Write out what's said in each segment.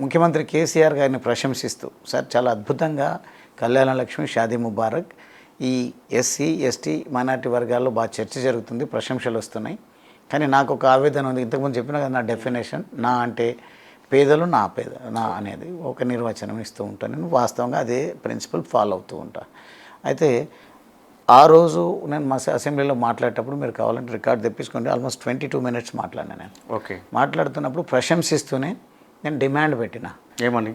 ముఖ్యమంత్రి కేసీఆర్ గారిని ప్రశంసిస్తూ సార్ చాలా అద్భుతంగా కళ్యాణ లక్ష్మి షాదీ ముబారక్ ఈ ఎస్సీ ఎస్టీ మైనార్టీ వర్గాల్లో బాగా చర్చ జరుగుతుంది, ప్రశంసలు వస్తున్నాయి. కానీ నాకు ఒక ఆవేదన ఉంది. ఇంతకుముందు చెప్పిన కదా నా డెఫినేషన్, నా అంటే పేదలు నా అనేది ఒక నిర్వచనం ఇస్తూ ఉంటాను. నేను వాస్తవంగా అదే ప్రిన్సిపల్ ఫాలో అవుతూ ఉంటాను. అయితే ఆ రోజు నేను మా అసెంబ్లీలో మాట్లాడేటప్పుడు మీరు కావాలంటే రికార్డ్ తెప్పించుకోండి, ఆల్మోస్ట్ 22 minutes మాట్లాడినా నేను. ఓకే. మాట్లాడుతున్నప్పుడు ప్రశంసిస్తూనే నేను డిమాండ్ పెట్టిన, ఏమని?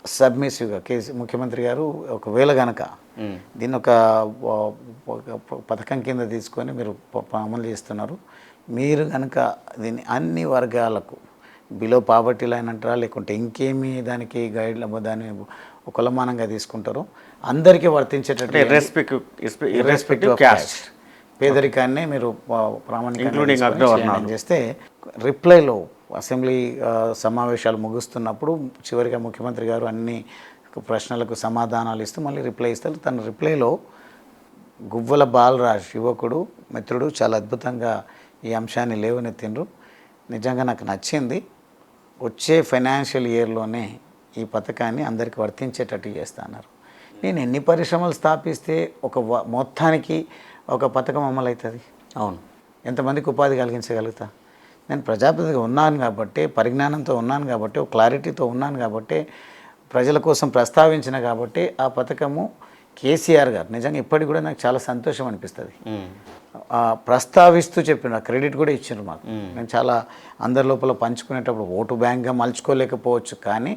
సబ్మిసివ్గా ముఖ్యమంత్రి గారు ఒకవేళ గనక దీన్ని ఒక పథకం కింద తీసుకొని మీరు అమలు చేస్తున్నారు, మీరు కనుక దీన్ని అన్ని వర్గాలకు బిలో పావర్టీ లైన్ అంటారా లేకుంటే ఇంకేమి దానికి గైడ్ దాన్ని కులమానంగా తీసుకుంటారో అందరికీ వర్తించేటట్టు ఇర్రెస్పెక్టివ్ క్యాస్ట్ పేదరికాన్ని మీరు ప్రామాణికంగా చేస్తే రిప్లైలో అసెంబ్లీ సమావేశాలు ముగుస్తున్నప్పుడు చివరిగా ముఖ్యమంత్రి గారు అన్ని ప్రశ్నలకు సమాధానాలు ఇస్తూ మళ్ళీ రిప్లై ఇస్తారు. తన రిప్లైలో గువ్వల బాలరాజ్ యువకుడు మిత్రుడు చాలా అద్భుతంగా ఈ అంశాన్ని లేవనెత్తిండ్రు. నిజంగా నాకు నచ్చింది. వచ్చే ఫైనాన్షియల్ ఇయర్లోనే ఈ పథకాన్ని అందరికీ వర్తించేటట్టు చేస్తున్నారు. నేను ఎన్ని పరిశ్రమలు స్థాపిస్తే ఒక మొత్తానికి ఒక పథకం అమలు అవుతుంది? అవును. ఎంతమందికి ఉపాధి కలిగించగలుగుతా? నేను ప్రజాప్రతినిధిగా ఉన్నాను కాబట్టి, పరిజ్ఞానంతో ఉన్నాను కాబట్టి, ఒక క్లారిటీతో ఉన్నాను కాబట్టి, ప్రజల కోసం ప్రస్తావించిన కాబట్టి ఆ పథకము కేసీఆర్ గారు నిజంగా ఇప్పటికి కూడా నాకు చాలా సంతోషం అనిపిస్తుంది. ప్రస్తావిస్తూ చెప్పిన క్రెడిట్ కూడా ఇచ్చిండ్రు మాకు. నేను చాలా అందరి లోపల పంచుకునేటప్పుడు ఓటు బ్యాంక్గా మలుచుకోలేకపోవచ్చు, కానీ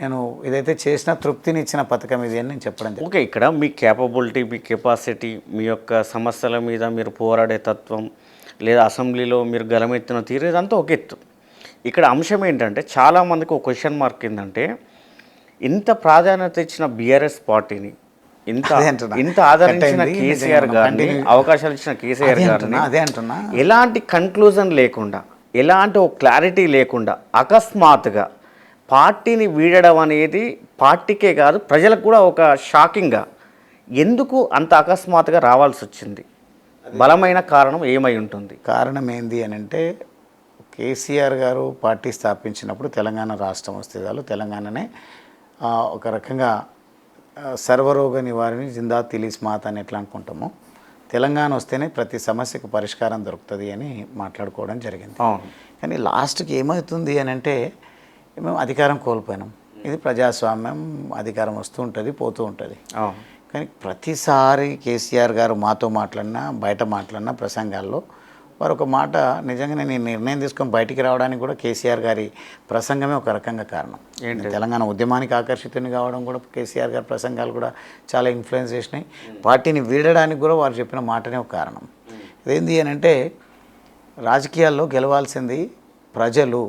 నేను ఇదైతే చేసిన తృప్తిని ఇచ్చిన పథకం ఇది అని నేను చెప్పడం. ఓకే. ఇక్కడ మీ క్యాపబిలిటీ, మీ కెపాసిటీ, మీ యొక్క సమస్యల మీద మీరు పోరాడే తత్వం, లేదా అసెంబ్లీలో మీరు గలమెత్తిన తీరు, ఇదంతా ఒక ఎత్తు. ఇక్కడ అంశం ఏంటంటే చాలామందికి ఒక క్వశ్చన్ మార్క్ ఏంటంటే, ఇంత ప్రాధాన్యత ఇచ్చిన బీఆర్ఎస్ పార్టీని, ఇంత ఆదరించిన కేసీఆర్ గారిని, అవకాశాలు ఇచ్చిన కేసీఆర్ గారిని ఎలాంటి కన్క్లూజన్ లేకుండా, ఎలాంటి ఒక క్లారిటీ లేకుండా అకస్మాత్తుగా పార్టీని వీడడం అనేది పార్టీకే కాదు ప్రజలకు కూడా ఒక షాకింగ్గా, ఎందుకు అంత అకస్మాత్తుగా రావాల్సి వచ్చింది? బలమైన కారణం ఏమై ఉంటుంది? కారణం ఏంది అని అంటే, కేసీఆర్ గారు పార్టీ స్థాపించినప్పుడు తెలంగాణ రాష్ట్రం వస్తే చాలు, తెలంగాణనే ఒక రకంగా సర్వరోగ నివారణ జిందా తిలీస్ మాత అని ఎట్లా అనుకుంటామో, తెలంగాణ వస్తేనే ప్రతి సమస్యకు పరిష్కారం దొరుకుతుంది అని మాట్లాడుకోవడం జరిగింది. కానీ లాస్ట్కి ఏమవుతుంది అని అంటే, మేము అధికారం కోల్పోయినాం. ఇది ప్రజాస్వామ్యం, అధికారం వస్తూ ఉంటుంది పోతూ ఉంటుంది. కానీ ప్రతిసారి కేసీఆర్ గారు మాతో మాట్లాడినా, బయట మాట్లాడినా ప్రసంగాల్లో వారు ఒక మాట, నిజంగా నేను నిర్ణయం తీసుకొని బయటికి రావడానికి కూడా కేసీఆర్ గారి ప్రసంగమే ఒక రకంగా కారణం. తెలంగాణ ఉద్యమానికి ఆకర్షితుని కావడం కూడా కేసీఆర్ గారి ప్రసంగాలు కూడా చాలా ఇన్ఫ్లుయెన్స్ చేసినాయి. పార్టీని వీడడానికి కూడా వారు చెప్పిన మాటనే ఒక కారణం. ఇదేంటి అని అంటే, రాజకీయాల్లో గెలవాల్సింది ప్రజలు,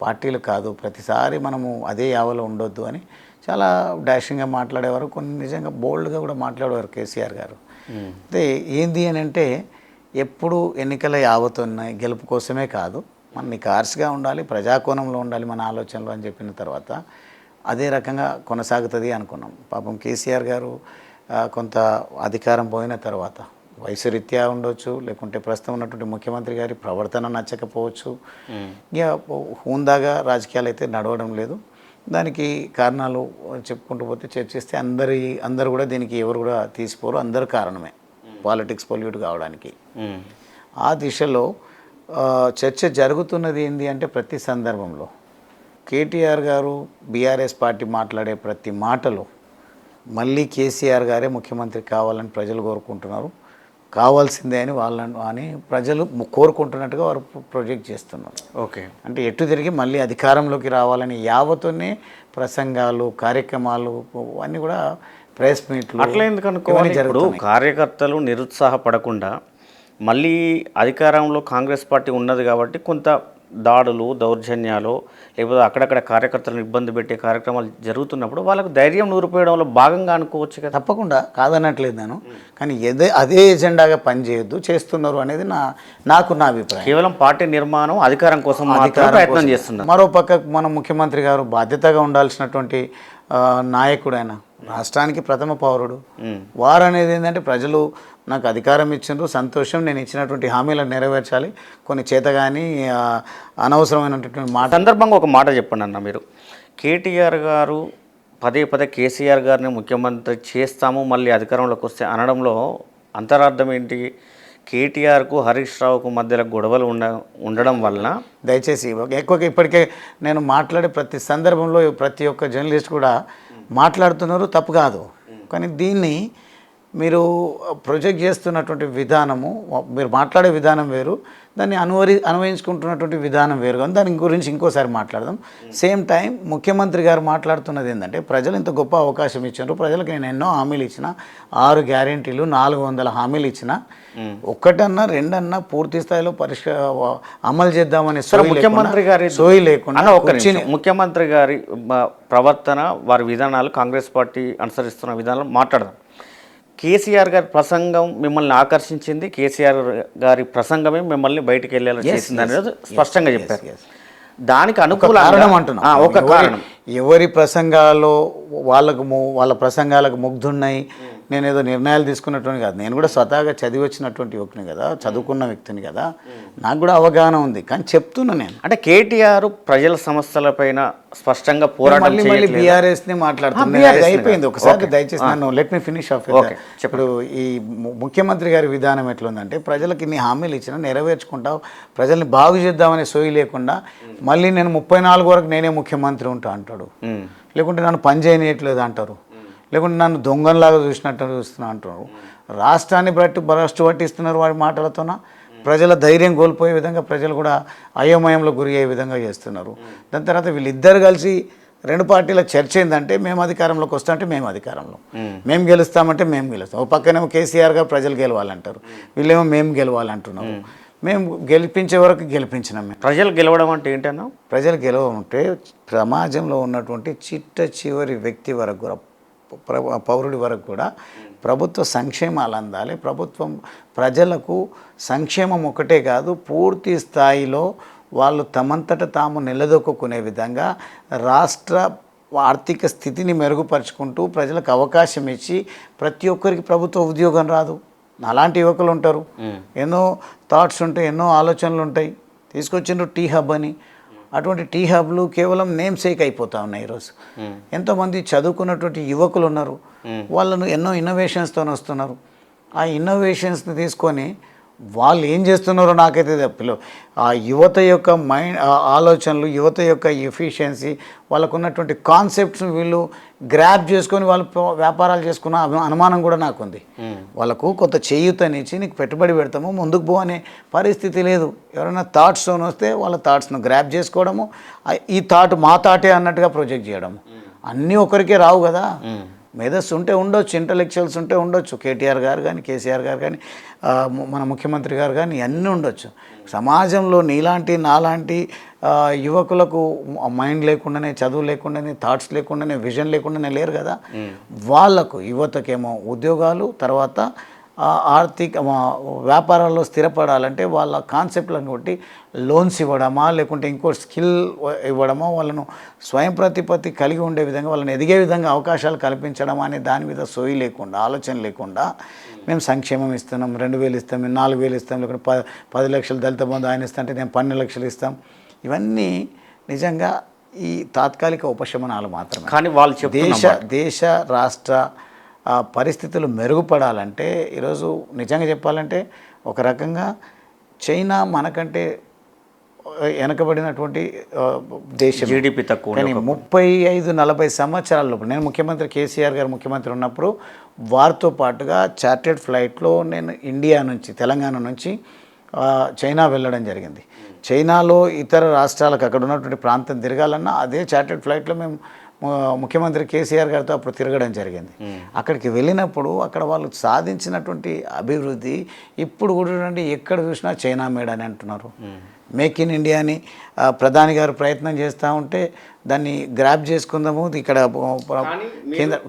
పార్టీలు కాదు. ప్రతిసారి మనము అదే యావలో ఉండొద్దు అని చాలా డాషింగ్గా మాట్లాడేవారు, కొన్ని నిజంగా బోల్డ్గా కూడా మాట్లాడేవారు కేసీఆర్ గారు. అయితే ఏంది అని అంటే, ఎప్పుడు ఎన్నికల యావతున్నాయి గెలుపు కోసమే కాదు, మన నికార్స్గా ఉండాలి, ప్రజాకోణంలో ఉండాలి మన ఆలోచనలు అని చెప్పిన తర్వాత అదే రకంగా కొనసాగుతుంది అనుకున్నాం. పాపం కేసీఆర్ గారు కొంత అధికారం పోయిన తర్వాత వయసు రీత్యా ఉండొచ్చు, లేకుంటే ప్రస్తుతం ఉన్నటువంటి ముఖ్యమంత్రి గారి ప్రవర్తన నచ్చకపోవచ్చు, ఇక హుందాగా రాజకీయాలు అయితే నడవడం లేదు. దానికి కారణాలు చెప్పుకుంటూ పోతే చర్చిస్తే అందరు కూడా దీనికి ఎవరు కూడా తీసిపోరు, అందరు కారణమే పాలిటిక్స్ పొల్యూట్ కావడానికి. ఆ దిశలో చర్చ జరుగుతున్నది ఏంటి అంటే, ప్రతి సందర్భంలో కేటీఆర్ గారు బీఆర్ఎస్ పార్టీ మాట్లాడే ప్రతి మాటలో మళ్ళీ కేసీఆర్ గారే ముఖ్యమంత్రి కావాలని ప్రజలు కోరుకుంటున్నారు, కావాల్సిందే అని ప్రజలు కోరుకుంటున్నట్టుగా వారు ప్రొజెక్ట్ చేస్తున్నారు. ఓకే. అంటే ఎటు తిరిగి మళ్ళీ అధికారంలోకి రావాలని యావతోనే ప్రసంగాలు, కార్యక్రమాలు అన్నీ కూడా ప్రెస్ మీట్లు అట్లా ఎందుకు అనుకోవాలి. ఇప్పుడు కార్యకర్తలు నిరుత్సాహపడకుండా, మళ్ళీ అధికారంలో కాంగ్రెస్ పార్టీ ఉన్నది కాబట్టి కొంత దాడులు, దౌర్జన్యాలు, లేకపోతే అక్కడక్కడ కార్యకర్తలను ఇబ్బంది పెట్టే కార్యక్రమాలు జరుగుతున్నప్పుడు వాళ్ళకు ధైర్యం నూరిపోయడంలో భాగంగా అనుకోవచ్చు కదా. తప్పకుండా కాదనట్లేదు నేను, కానీ అదే ఎజెండాగా పనిచేయొద్దు, చేస్తున్నారు అనేది నా అభిప్రాయం. కేవలం పార్టీ నిర్మాణం, అధికారం కోసం ప్రయత్నం చేస్తున్నారు. మరో పక్క మన ముఖ్యమంత్రి గారు బాధ్యతగా ఉండాల్సినటువంటి నాయకుడు, ఆయన రాష్ట్రానికి ప్రథమ పౌరుడు. వారు అనేది ఏంటంటే, ప్రజలు నాకు అధికారం ఇచ్చిండ్రు, సంతోషం, నేను ఇచ్చినటువంటి హామీలను నెరవేర్చాలి, కొన్ని చేత కానీ అనవసరమైనటువంటి మాట. సందర్భంగా ఒక మాట చెప్పండి అన్న, మీరు కేటీఆర్ గారు పదే పదే కేసీఆర్ గారిని ముఖ్యమంత్రి చేస్తాము మళ్ళీ అధికారంలోకి వస్తే అనడంలో అంతరార్థం ఏంటి? కేటీఆర్కు హరీష్ రావుకు మధ్యలో గొడవలు ఉండడం వలన దయచేసి ఎక్కువగా ఇప్పటికే నేను మాట్లాడే ప్రతి సందర్భంలో ప్రతి ఒక్క జర్నలిస్ట్ కూడా మాట్లాడుతున్నారు, తప్పు కాదు. కానీ దీన్ని మీరు ప్రొజెక్ట్ చేస్తున్నటువంటి విధానము, మీరు మాట్లాడే విధానం వేరు, దాన్ని అన్వయించుకుంటున్నటువంటి విధానం వేరు. కానీ దాని గురించి ఇంకోసారి మాట్లాడదాం. సేమ్ టైం ముఖ్యమంత్రి గారు మాట్లాడుతున్నది ఏంటంటే, ప్రజలు ఇంత గొప్ప అవకాశం ఇచ్చారు, ప్రజలకు నేను ఎన్నో హామీలు ఇచ్చిన, 6 గ్యారెంటీలు 400 హామీలు ఇచ్చిన, ఒక్కటన్నా రెండన్నా పూర్తి స్థాయిలో అమలు చేద్దామని ముఖ్యమంత్రి గారి సోయి లేకుండా ముఖ్యమంత్రి గారి ప్రవర్తన, వారి విధానాలు, కాంగ్రెస్ పార్టీ అనుసరిస్తున్న విధానాలు మాట్లాడదాం. కేసీఆర్ గారి ప్రసంగం మిమ్మల్ని ఆకర్షించింది, కేసీఆర్ గారి ప్రసంగమే మిమ్మల్ని బయటికి వెళ్ళేలా చేసింది అనేది స్పష్టంగా చెప్పారు. దానికి అనుకూల కారణం అంటున్నా, ఒక కారణం ఎవరి ప్రసంగాల్లో వాళ్ళ ప్రసంగాలకు ముగ్ధున్నాయి, నేను ఏదో నిర్ణయాలు తీసుకున్నటువంటి కాదు. నేను కూడా స్వతహాగా చదివి వచ్చినటువంటి వ్యక్తిని కదా, చదువుకున్న వ్యక్తిని కదా, నాకు కూడా అవగాహన ఉంది. కానీ చెప్తున్నా నేను, అంటే కేటీఆర్ ప్రజల సమస్యలపైన స్పష్టంగా పోరాటం మళ్ళీ బీఆర్ఎస్ని మాట్లాడుతున్నా, అయిపోయింది. ఒకసారి దయచేసి నన్ను లెట్ మీ ఫినిష్ ఆఫ్. ఇప్పుడు ఈ ముఖ్యమంత్రి గారి విధానం ఎట్లుందంటే, ప్రజలకు ఇన్ని హామీలు ఇచ్చినా నెరవేర్చుకుంటావు, ప్రజల్ని బాగు చేద్దామనే సోయి లేకుండా మళ్ళీ నేను 34 వరకు నేనే ముఖ్యమంత్రి ఉంటా అంటాడు, లేకుంటే నన్ను పని చేయనీయట్లేదు అంటారు, లేకుంటే నన్ను దొంగలాగా చూస్తున్నా అంటున్నారు. రాష్ట్రాన్ని భ్రష్టు పట్టిస్తున్నారు వారి మాటలతోన. ప్రజల ధైర్యం కోల్పోయే విధంగా, ప్రజలు కూడా అయోమయంలో గురి అయ్యే విధంగా చేస్తున్నారు. దాని తర్వాత వీళ్ళిద్దరు కలిసి 2 పార్టీల చర్చ ఏంటంటే, మేము అధికారంలోకి వస్తామంటే మేము అధికారంలో, మేము గెలుస్తామంటే మేము గెలుస్తాం. ఓ పక్కనేమో కేసీఆర్ గారు ప్రజలు గెలవాలంటారు, వీళ్ళేమో మేము గెలవాలంటున్నాము. మేము గెలిపించే వరకు గెలిపించినాం. మేము ప్రజలు గెలవడం అంటే ఏంటన్నా? ప్రజలు గెలవంటే సమాజంలో ఉన్నటువంటి చివరి వ్యక్తి వరకు కూడా, పౌరుడి వరకు కూడా ప్రభుత్వ సంక్షేమాలు అందాలి. ప్రభుత్వం ప్రజలకు సంక్షేమం ఒకటే కాదు, పూర్తి స్థాయిలో వాళ్ళు తమంతట తాము నిలదొక్కునే విధంగా రాష్ట్ర ఆర్థిక స్థితిని మెరుగుపరుచుకుంటూ ప్రజలకు అవకాశం ఇచ్చి, ప్రతి ఒక్కరికి ప్రభుత్వ ఉద్యోగం రాదు. అలాంటి యువకులు ఉంటారు, ఎన్నో థాట్స్ ఉంటాయి, ఎన్నో ఆలోచనలు ఉంటాయి. తీసుకొచ్చిండ్రు టీ హబ్ అని. అటువంటి టీ హబ్లు కేవలం నేమ్ సేక్ అయిపోతూ ఉన్నాయి ఈరోజు. ఎంతోమంది చదువుకున్నటువంటి యువకులు ఉన్నారు, వాళ్ళను ఎన్నో ఇన్నోవేషన్స్తో వస్తున్నారు. ఆ ఇన్నోవేషన్స్ని తీసుకొని వాళ్ళు ఏం చేస్తున్నారో నాకైతే తప్పలేదు. ఆ యువత యొక్క ఆలోచనలు, యువత యొక్క ఎఫిషియన్సీ, వాళ్ళకు ఉన్నటువంటి కాన్సెప్ట్స్ని వీళ్ళు గ్రాప్ చేసుకొని వాళ్ళు వ్యాపారాలు చేసుకున్న అనుమానం కూడా నాకుంది. వాళ్ళకు కొంత చేయూతనిచ్చి నీకు పెట్టుబడి పెడతాము, ముందుకు పో అనే పరిస్థితి లేదు. ఎవరైనా థాట్స్తో వస్తే వాళ్ళ థాట్స్ను గ్రాప్ చేసుకోవడము, ఈ థాట్ మా థాటే అన్నట్టుగా ప్రొజెక్ట్ చేయడము. అన్నీ ఒకరికే రావు కదా. మేధస్సు ఉంటే ఉండొచ్చు, ఇంటలెక్చువల్స్ ఉంటే ఉండొచ్చు. కేటీఆర్ గారు కానీ, కేసీఆర్ గారు కానీ, మన ముఖ్యమంత్రి గారు కానీ అన్నీ ఉండొచ్చు. సమాజంలో నీలాంటి నాలాంటి యువకులకు మైండ్ లేకుండానే, చదువు లేకుండానే, థాట్స్ లేకుండానే, విజన్ లేకుండానే లేరు కదా. వాళ్ళకు యువతకేమో ఉద్యోగాలు, తర్వాత ఆర్థిక వ్యాపారాల్లో స్థిరపడాలంటే వాళ్ళ కాన్సెప్ట్లను బట్టి లోన్స్ ఇవ్వడమా, లేకుంటే ఇంకో స్కిల్ ఇవ్వడమా, వాళ్ళను స్వయం ప్రతిపత్తి కలిగి ఉండే విధంగా, వాళ్ళని ఎదిగే విధంగా అవకాశాలు కల్పించడం అనే దాని మీద సోయి లేకుండా, ఆలోచన లేకుండా, మేము సంక్షేమం ఇస్తున్నాం, 2000 ఇస్తాం, మేము 4000 ఇస్తాం, లేకుంటే 10 లక్షలు దళిత బంధు ఆయన ఇస్తా అంటే నేను 12 లక్షలు ఇస్తాం. ఇవన్నీ నిజంగా ఈ తాత్కాలిక ఉపశమనాలు మాత్రమే. కానీ వాళ్ళు దేశ రాష్ట్ర పరిస్థితులు మెరుగుపడాలంటే ఈరోజు నిజంగా చెప్పాలంటే ఒక రకంగా చైనా మనకంటే వెనకబడినటువంటి దేశం, జీడిపి తక్కువ. కానీ 35-40 సంవత్సరాల లోపు, నేను ముఖ్యమంత్రి కేసీఆర్ గారు ముఖ్యమంత్రి ఉన్నప్పుడు వారితో పాటుగా చార్టెడ్ ఫ్లైట్లో నేను ఇండియా నుంచి, తెలంగాణ నుంచి చైనా వెళ్ళడం జరిగింది. చైనాలో ఇతర రాష్ట్రాలకు అక్కడ ఉన్నటువంటి ప్రాంతం తిరగాలన్నా అదే చార్టెడ్ ఫ్లైట్లో మేము ముఖ్యమంత్రి కేసీఆర్ గారితో అప్పుడు తిరగడం జరిగింది. అక్కడికి వెళ్ళినప్పుడు అక్కడ వాళ్ళు సాధించినటువంటి అభివృద్ధి ఇప్పుడు కూడా ఎక్కడ చూసినా చైనా మేడ్ అని అంటున్నారు. మేక్ ఇన్ ఇండియా అని ప్రధాని గారు ప్రయత్నం చేస్తూ ఉంటే దాన్ని గ్రాప్ చేసుకుందాము, ఇక్కడ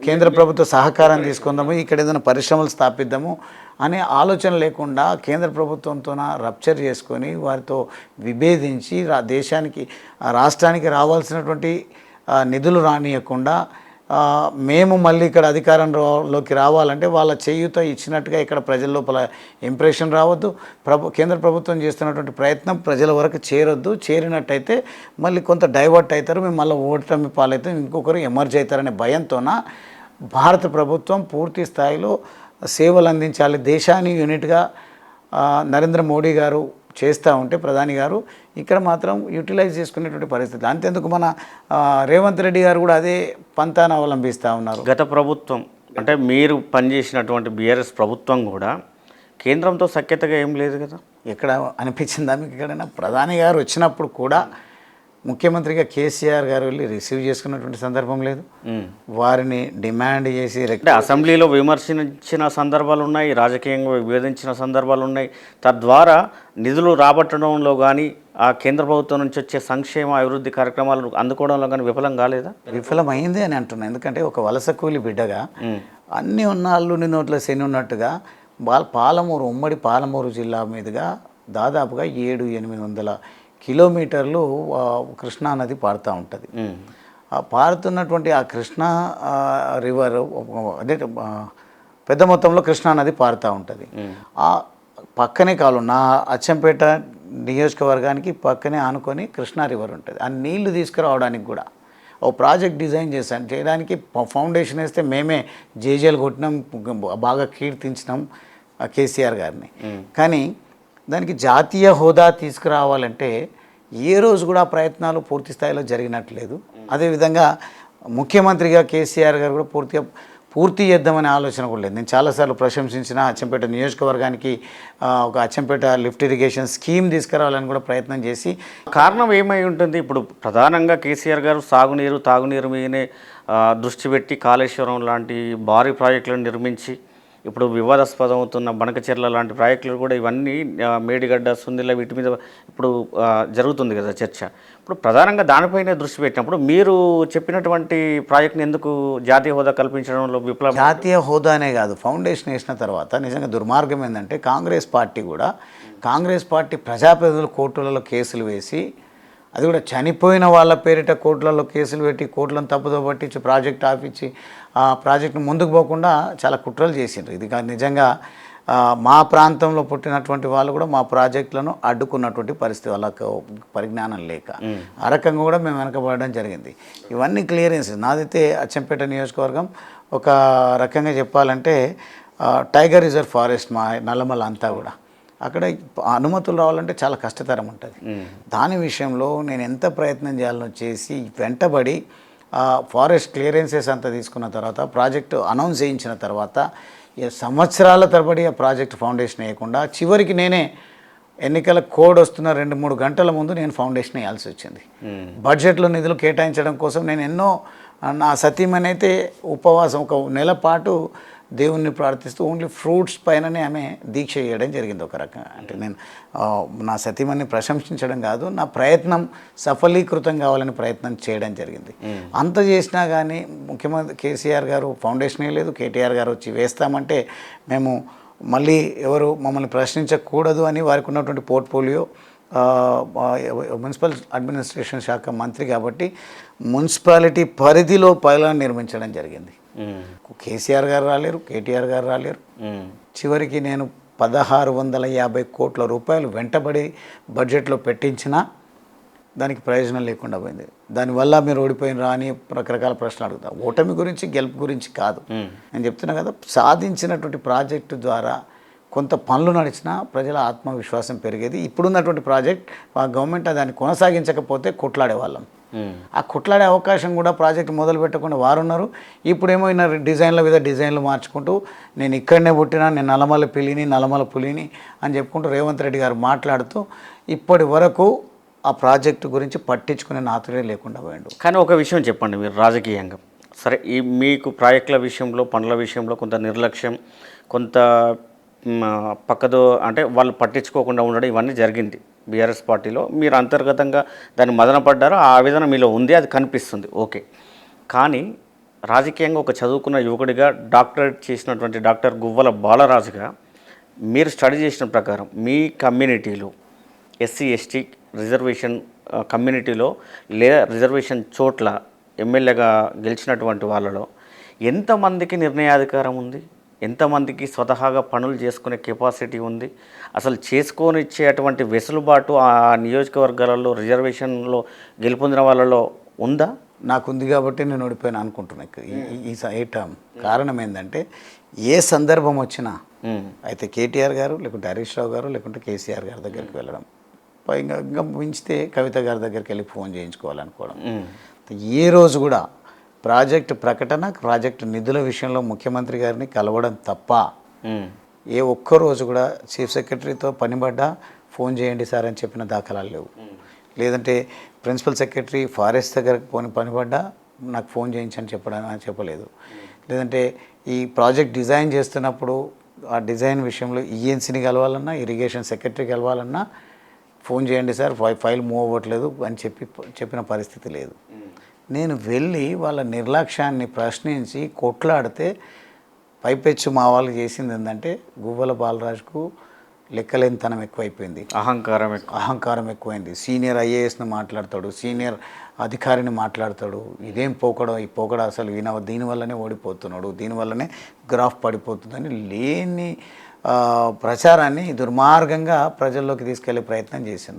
కేంద్ర ప్రభుత్వ సహకారం తీసుకుందాము, ఇక్కడ ఏదైనా పరిశ్రమలు స్థాపిద్దాము అనే ఆలోచన లేకుండా కేంద్ర ప్రభుత్వంతో రప్చర్ చేసుకొని వారితో విభేదించి రాష్ట్రానికి రావాల్సినటువంటి నిధులు రానియకుండా మేము మళ్ళీ ఇక్కడ అధికారంలోకి రావాలంటే వాళ్ళ చేయూత ఇచ్చినట్టుగా ఇక్కడ ప్రజల లోపల ఇంప్రెషన్ రావద్దు. కేంద్ర ప్రభుత్వం చేస్తున్నటువంటి ప్రయత్నం ప్రజల వరకు చేరొద్దు. చేరినట్టయితే మళ్ళీ కొంత డైవర్ట్ అవుతారు, మేము మళ్ళీ ఓటమి పాలైతే ఇంకొకరు ఎమర్జ్ అవుతారనే భయంతోన భారత ప్రభుత్వం పూర్తి స్థాయిలో సేవలు అందించాలి, దేశాన్ని యూనిట్గా నరేంద్ర మోడీ గారు చేస్తూ ఉంటే ప్రధాని గారు ఇక్కడ మాత్రం యూటిలైజ్ చేసుకునేటువంటి పరిస్థితి. అంతేందుకు మన రేవంత్ రెడ్డి గారు కూడా అదే పంతాను అవలంబిస్తూ ఉన్నారు. గత ప్రభుత్వం అంటే మీరు పనిచేసినటువంటి బీఆర్ఎస్ ప్రభుత్వం కూడా కేంద్రంతో సఖ్యతగా ఏం లేదు కదా. ఎక్కడ అనిపించిందా మీకు? ఎక్కడైనా ప్రధాని గారు వచ్చినప్పుడు కూడా ముఖ్యమంత్రిగా కేసీఆర్ గారు వెళ్ళి రిసీవ్ చేసుకున్నటువంటి సందర్భం లేదు. వారిని డిమాండ్ చేసి అంటే అసెంబ్లీలో విమర్శించిన సందర్భాలు ఉన్నాయి, రాజకీయంగా విభేదించిన సందర్భాలు ఉన్నాయి. తద్వారా నిధులు రాబట్టడంలో కానీ ఆ కేంద్ర ప్రభుత్వం నుంచి వచ్చే సంక్షేమ అభివృద్ధి కార్యక్రమాలు అందుకోవడంలో కానీ విఫలం కాలేదా? విఫలమైంది అని అంటున్నాను. ఎందుకంటే ఒక వలస కూలి బిడ్డగా అన్నీ ఉన్న అల్లుని నోట్ల శని ఉన్నట్టుగా పాలమూరు, ఉమ్మడి పాలమూరు జిల్లా మీదుగా దాదాపుగా 700-800 కిలోమీటర్లు కృష్ణా నది పారుతూ ఉంటుంది. పారుతున్నటువంటి ఆ కృష్ణా రివర్ అదే పెద్ద మొత్తంలో కృష్ణా నది పారుతూ ఉంటుంది. ఆ పక్కనే కాలం నా అచ్చంపేట నియోజకవర్గానికి పక్కనే ఆనుకొని కృష్ణా రివర్ ఉంటుంది. ఆ నీళ్లు తీసుకురావడానికి కూడా ఓ ప్రాజెక్ట్ డిజైన్ చేశాను. చేయడానికి ఫౌండేషన్ వేస్తే మేమే జేజేలు కొట్టినాం, బాగా కీర్తించినాం కేసీఆర్ గారిని. కానీ దానికి జాతీయ హోదా తీసుకురావాలంటే ఏ రోజు కూడా ప్రయత్నాలు పూర్తి స్థాయిలో జరిగినట్లేదు. అదేవిధంగా ముఖ్యమంత్రిగా కేసీఆర్ గారు కూడా పూర్తి చేద్దామనే ఆలోచన కూడా లేదు. నేను చాలాసార్లు ప్రశంసించిన అచ్చంపేట నియోజకవర్గానికి ఒక అచ్చంపేట లిఫ్ట్ ఇరిగేషన్ స్కీమ్ తీసుకురావాలని కూడా ప్రయత్నం చేసి. కారణం ఏమై ఉంటుంది? ఇప్పుడు ప్రధానంగా కేసీఆర్ గారు సాగునీరు తాగునీరు మీదనే దృష్టి పెట్టి కాళేశ్వరం లాంటి భారీ ప్రాజెక్టులను నిర్మించి ఇప్పుడు వివాదాస్పదం అవుతున్న బనకచెర్ల లాంటి ప్రాజెక్టులు కూడా ఇవన్నీ మేడిగడ్డ, సుందిల్ల వీటి మీద ఇప్పుడు జరుగుతుంది కదా చర్చ. ఇప్పుడు ప్రధానంగా దానిపైనే దృష్టి పెట్టినప్పుడు మీరు చెప్పినటువంటి ప్రాజెక్ట్ని ఎందుకు జాతీయ హోదా కల్పించడంలో విప్లవం? జాతీయ హోదానే కాదు, ఫౌండేషన్ వేసిన తర్వాత నిజంగా దుర్మార్గం ఏంటంటే కాంగ్రెస్ పార్టీ ప్రజాప్రతినిధులు కోర్టులలో కేసులు వేసి, అది కూడా చనిపోయిన వాళ్ళ పేరిట కోర్టులలో కేసులు పెట్టి కోర్టులను తప్పుదో పట్టించి ప్రాజెక్ట్ ఆపిచ్చి ఆ ప్రాజెక్టును ముందుకు పోకుండా చాలా కుట్రలు చేసిండ్రు. ఇది నిజంగా మా ప్రాంతంలో పుట్టినటువంటి వాళ్ళు కూడా మా ప్రాజెక్టులను అడ్డుకున్నటువంటి పరిస్థితి, వాళ్ళకు పరిజ్ఞానం లేక ఆ రకంగా కూడా మేము వెనకబడడం జరిగింది. ఇవన్నీ క్లియరెన్స్. నాదైతే అచ్చంపేట నియోజకవర్గం ఒక రకంగా చెప్పాలంటే టైగర్ రిజర్వ్ ఫారెస్ట్ మా నల్లమల అంతా కూడా. అక్కడ అనుమతులు రావాలంటే చాలా కష్టతరం ఉంటుంది. దాని విషయంలో నేను ఎంత ప్రయత్నం చేయాలో చేసి వెంటబడి ఫారెస్ట్ క్లియరెన్సెస్ అంతా తీసుకున్న తర్వాత ప్రాజెక్టు అనౌన్స్ చేయించిన తర్వాత సంవత్సరాల తరబడి ఆ ప్రాజెక్ట్ ఫౌండేషన్ వేయకుండా చివరికి నేనే ఎన్నికల కోడ్ వస్తున్న 2-3 గంటల ముందు నేను ఫౌండేషన్ వేయాల్సి వచ్చింది. బడ్జెట్లో నిధులు కేటాయించడం కోసం నేను ఎన్నో నా సతీమణి అయితే ఉపవాసం 1 నెల పాటు దేవుణ్ణి ప్రార్థిస్తూ ఓన్లీ ఫ్రూట్స్ పైననే ఆమె దీక్ష చేయడం జరిగింది. ఒక రకంగా అంటే నేను నా సతీమణిని ప్రశంసించడం కాదు, నా ప్రయత్నం సఫలీకృతం కావాలని ప్రయత్నం చేయడం జరిగింది. అంత చేసినా కానీ ముఖ్యమంత్రి కేసీఆర్ గారు ఫౌండేషన్ వేయలేదు. కేటీఆర్ గారు వచ్చి వేస్తామంటే మేము మళ్ళీ ఎవరు మమ్మల్ని ప్రశ్నించకూడదు అని వారికి ఉన్నటువంటి పోర్ట్ఫోలియో మున్సిపల్ అడ్మినిస్ట్రేషన్ శాఖ మంత్రి కాబట్టి మున్సిపాలిటీ పరిధిలో పైలాన్ నిర్మించడం జరిగింది. కేసీఆర్ గారు రాలేరు, కేటీఆర్ గారు రాలేరు. చివరికి నేను 1650 కోట్ల రూపాయలు వెంటబడి బడ్జెట్లో పెట్టించినా దానికి ప్రయోజనం లేకుండా పోయింది. దానివల్ల మీరు ఓడిపోయినరా అని రకరకాల ప్రశ్నలు అడుగుతారు. ఓటమి గురించి గెలుపు గురించి కాదు. నేను చెప్తున్నా కదా, సాధించినటువంటి ప్రాజెక్టు ద్వారా కొంత పనులు నడిచినా ప్రజల ఆత్మవిశ్వాసం పెరిగేది. ఇప్పుడున్నటువంటి ప్రాజెక్ట్ గవర్నమెంట్ దాన్ని కొనసాగించకపోతే కొట్లాడేవాళ్ళం. ఆ కొట్లాడే అవకాశం కూడా ప్రాజెక్ట్ మొదలు పెట్టకుండా వారు ఉన్నారు. ఇప్పుడేమో డిజైన్ల మీద డిజైన్లు మార్చుకుంటూ నేను ఇక్కడనే పుట్టినా, నేను నల్లమల పులిని అని చెప్పుకుంటూ రేవంత్ రెడ్డి గారు మాట్లాడుతూ ఇప్పటి వరకు ఆ ప్రాజెక్టు గురించి పట్టించుకునే నాతుడే లేకుండా పోయాడు. కానీ ఒక విషయం చెప్పండి, మీరు రాజకీయంగా సరే మీకు ప్రాజెక్టుల విషయంలో, పనుల విషయంలో కొంత నిర్లక్ష్యం, కొంత పక్కదో అంటే వాళ్ళు పట్టించుకోకుండా ఉండడం ఇవన్నీ జరిగింది బీఆర్ఎస్ పార్టీలో. మీరు అంతర్గతంగా దాన్ని మదనపడ్డారు, ఆ ఆవేదన మీలో ఉంది, అది కనిపిస్తుంది, ఓకే. కానీ రాజకీయంగా ఒక చదువుకున్న యువకుడిగా డాక్టరేట్ చేసినటువంటి డాక్టర్ గువ్వల బాలరాజుగా మీరు స్టడీ చేసిన ప్రకారం మీ కమ్యూనిటీలో ఎస్సీ ఎస్టీ రిజర్వేషన్ కమ్యూనిటీలో లేదా రిజర్వేషన్ చోట్ల ఎమ్మెల్యేగా గెలిచినటువంటి వాళ్ళలో ఎంతమందికి నిర్ణయాధికారం ఉంది, ఎంతమందికి స్వతహాగా పనులు చేసుకునే కెపాసిటీ ఉంది, అసలు చేసుకొని ఇచ్చేటువంటి వెసులుబాటు ఆ నియోజకవర్గాలలో రిజర్వేషన్లో గెలుపొందిన వాళ్ళలో ఉందా? నాకుంది కాబట్టి నేను ఓడిపోయాను అనుకుంటున్నాను ఈ టర్మ్. కారణం ఏంటంటే ఏ సందర్భం వచ్చినా అయితే కేటీఆర్ గారు లేకుంటే హరీష్ రావు గారు లేకుంటే కేసీఆర్ గారి దగ్గరికి వెళ్ళడం, ఇంకా మించితే కవిత గారి దగ్గరికి వెళ్ళి ఫోన్ చేయించుకోవాలనుకోవడం. ఏ రోజు కూడా ప్రాజెక్టు ప్రకటన, ప్రాజెక్టు నిధుల విషయంలో ముఖ్యమంత్రి గారిని కలవడం తప్ప ఏ ఒక్కరోజు కూడా చీఫ్ సెక్రటరీతో పనిపడ్డా ఫోన్ చేయండి సార్ అని చెప్పిన దాఖలాలు లేవు. లేదంటే ప్రిన్సిపల్ సెక్రటరీ ఫారెస్ట్ దగ్గరకు పనిపడ్డా నాకు ఫోన్ చేయించని చెప్పలేదు. లేదంటే ఈ ప్రాజెక్ట్ డిజైన్ చేస్తున్నప్పుడు ఆ డిజైన్ విషయంలో ఈఎన్సీని కలవాలన్నా, ఇరిగేషన్ సెక్రటరీ కలవాలన్నా ఫోన్ చేయండి సార్ ఫైల్ మూవ్ అవ్వట్లేదు అని చెప్పిన పరిస్థితి లేదు. నేను వెళ్ళి వాళ్ళ నిర్లక్ష్యాన్ని ప్రశ్నించి కొట్లాడితే పైపెచ్చు మా వాళ్ళు చేసింది ఏంటంటే గువ్వల బాలరాజుకు లెక్కలేనితనం ఎక్కువైపోయింది, అహంకారం ఎక్కువైంది. సీనియర్ ఐఏఎస్ని మాట్లాడతాడు, సీనియర్ అధికారిని మాట్లాడతాడు. ఇదేం పోకడో, ఈ పోకడ అసలు దీనివల్లనే ఓడిపోతున్నాడు, దీనివల్లనే గ్రాఫ్ పడిపోతుందని లేని ప్రచారాన్ని దుర్మార్గంగా ప్రజల్లోకి తీసుకెళ్లే ప్రయత్నం చేసింది.